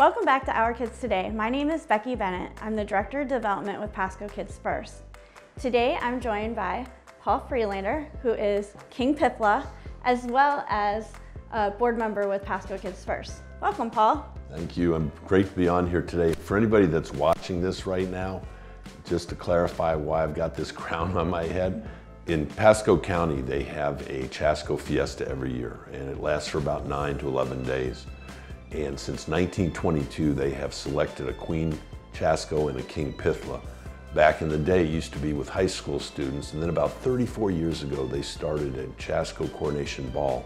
Welcome back to Our Kids Today. My name is Becky Bennett. I'm the Director of Development with Pasco Kids First. Today I'm joined by Paul Freelander, who is King Pithla, as well as a board member with Pasco Kids First. Welcome, Paul. Thank you. I'm great to be on here today. For anybody that's watching this right now, just to clarify why I've got this crown on my head, in Pasco County, they have a Chasco Fiesta every year, and it lasts for about 9 to 11 days. And since 1922, they have selected a Queen Chasco and a King Pithla. Back in the day, it used to be with high school students, and then about 34 years ago, they started a Chasco Coronation Ball,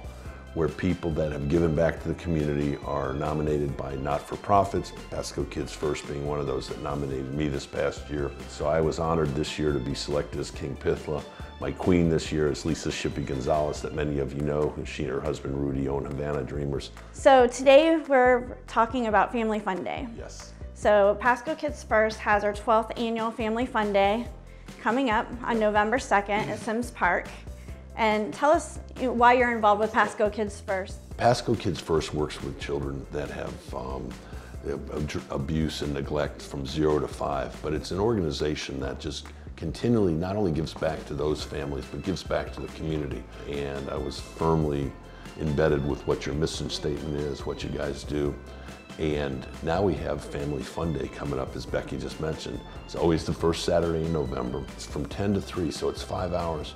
where people that have given back to the community are nominated by not-for-profits, Pasco Kids First being one of those that nominated me this past year. So I was honored this year to be selected as King Pithla. My queen this year is Lisa Shippey Gonzalez, that many of you know, who she and her husband Rudy own Havana Dreamers. So today we're talking about Family Fun Day. Yes. So Pasco Kids First has our 12th annual Family Fun Day coming up on November 2nd at Sims Park. And tell us why you're involved with Pasco Kids First. Pasco Kids First works with children that have abuse and neglect from 0 to 5, but it's an organization that just continually not only gives back to those families, but gives back to the community. And I was firmly embedded with what your mission statement is, what you guys do. And now we have Family Fun Day coming up, as Becky just mentioned. It's always the first Saturday in November. It's from 10 to 3, so it's 5 hours.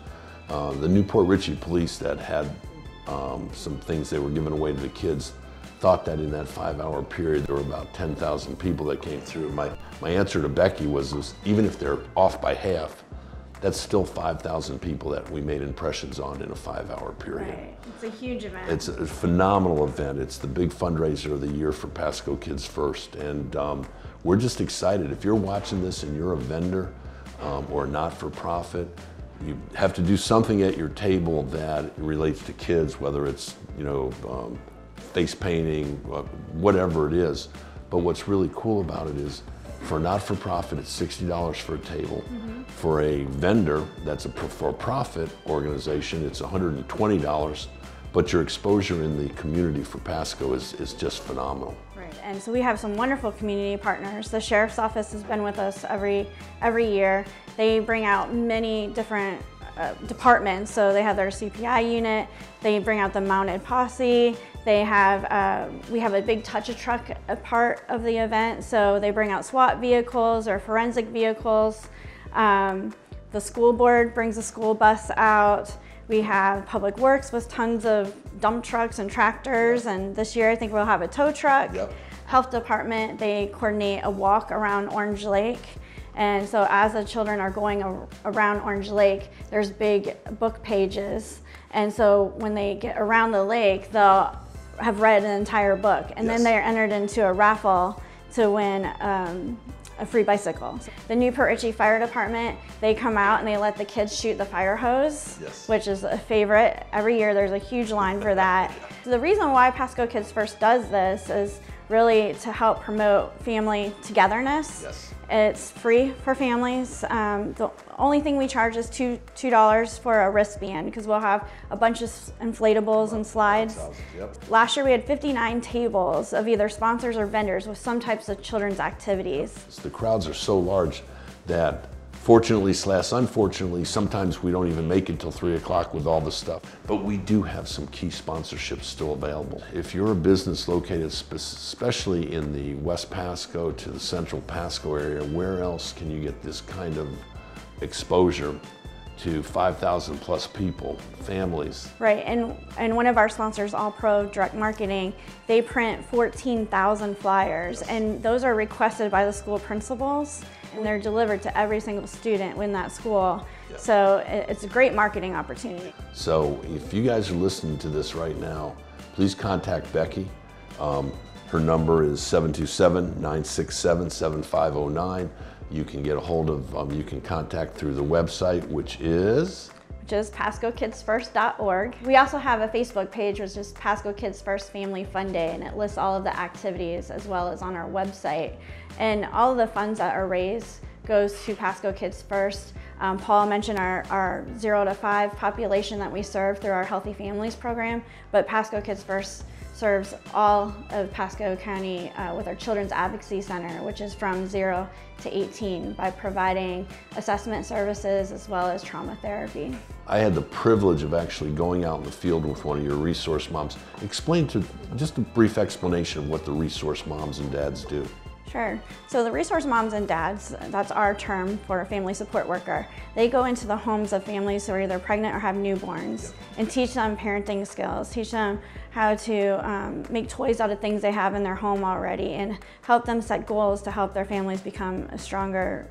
The Newport Richey police that had some things they were giving away to the kids thought that in that 5-hour period there were about 10,000 people that came through. My answer to Becky was even if they're off by half, that's still 5,000 people that we made impressions on in a 5-hour period. Right. It's a huge event. It's a phenomenal event. It's the big fundraiser of the year for Pasco Kids First. And we're just excited. If you're watching this and you're a vendor or not-for-profit, you have to do something at your table that relates to kids, whether it's, face painting, whatever it is. But what's really cool about it is, for a not-for-profit, it's $60 for a table. Mm-hmm. For a vendor that's a for-profit organization, it's $120. But your exposure in the community for Pasco is just phenomenal. Right, and so we have some wonderful community partners. The Sheriff's Office has been with us every year. They bring out many different departments. So they have their CPI unit, they bring out the mounted posse, they have, we have a big touch-a-truck part of the event, so they bring out SWAT vehicles or forensic vehicles. The school board brings a school bus out. We have Public Works with tons of dump trucks and tractors, and this year I think we'll have a tow truck. Yep. Health Department, they coordinate a walk around Orange Lake. And so as the children are going around Orange Lake, there's big book pages. And so when they get around the lake, they'll have read an entire book. And then they're entered into a raffle to win a free bicycle. The Newport Richey Fire Department, they come out and they let the kids shoot the fire hose, which is a favorite. Every year there's a huge line for that. So the reason why Pasco Kids First does this is really to help promote family togetherness. It's free for families. The only thing we charge is $2 for a wristband, because we'll have a bunch of inflatables and slides. Last year we had 59 tables of either sponsors or vendors with some types of children's activities. The crowds are so large that fortunately / unfortunately, sometimes we don't even make it till 3 o'clock with all the stuff. But we do have some key sponsorships still available. If you're a business located especially in the West Pasco to the Central Pasco area, where else can you get this kind of exposure to 5,000 plus people, families? Right, and one of our sponsors, All Pro Direct Marketing, they print 14,000 flyers, and those are requested by the school principals, and they're delivered to every single student in that school. So it's a great marketing opportunity. So if you guys are listening to this right now, please contact Becky. Her number is 727-967-7509. You can get a hold of, you can contact through the website, which is PascoKidsFirst.org. We also have a Facebook page, which is Pasco Kids First Family Fun Day, and it lists all of the activities as well as on our website. And all of the funds that are raised goes to Pasco Kids First. Paul mentioned our 0 to 5 population that we serve through our Healthy Families program, but Pasco Kids First serves all of Pasco County with our Children's Advocacy Center, which is from 0 to 18, by providing assessment services as well as trauma therapy. I had the privilege of actually going out in the field with one of your resource moms. Explain just a brief explanation of what the resource moms and dads do. Sure. So the resource moms and dads, that's our term for a family support worker. They go into the homes of families who are either pregnant or have newborns and teach them parenting skills, teach them how to make toys out of things they have in their home already, and help them set goals to help their families become a stronger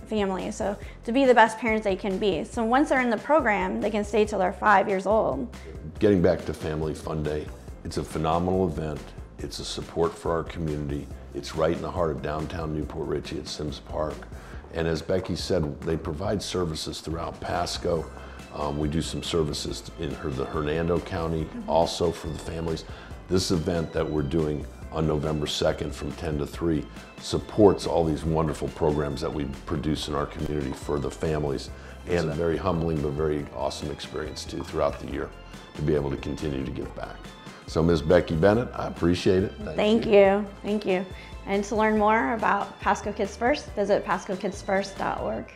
family, so to be the best parents they can be. So once they're in the program, they can stay till they're 5 years old. Getting back to Family Fun Day, it's a phenomenal event. It's a support for our community. It's right in the heart of downtown Newport Richey at Sims Park. And as Becky said, they provide services throughout Pasco. We do some services in the Hernando County also for the families. This event that we're doing on November 2nd from 10 to 3 supports all these wonderful programs that we produce in our community for the families. And a very humbling but very awesome experience too throughout the year to be able to continue to give back. So Ms. Becky Bennett, I appreciate it. Thank you. Thank you. And to learn more about Pasco Kids First, visit pascokidsfirst.org.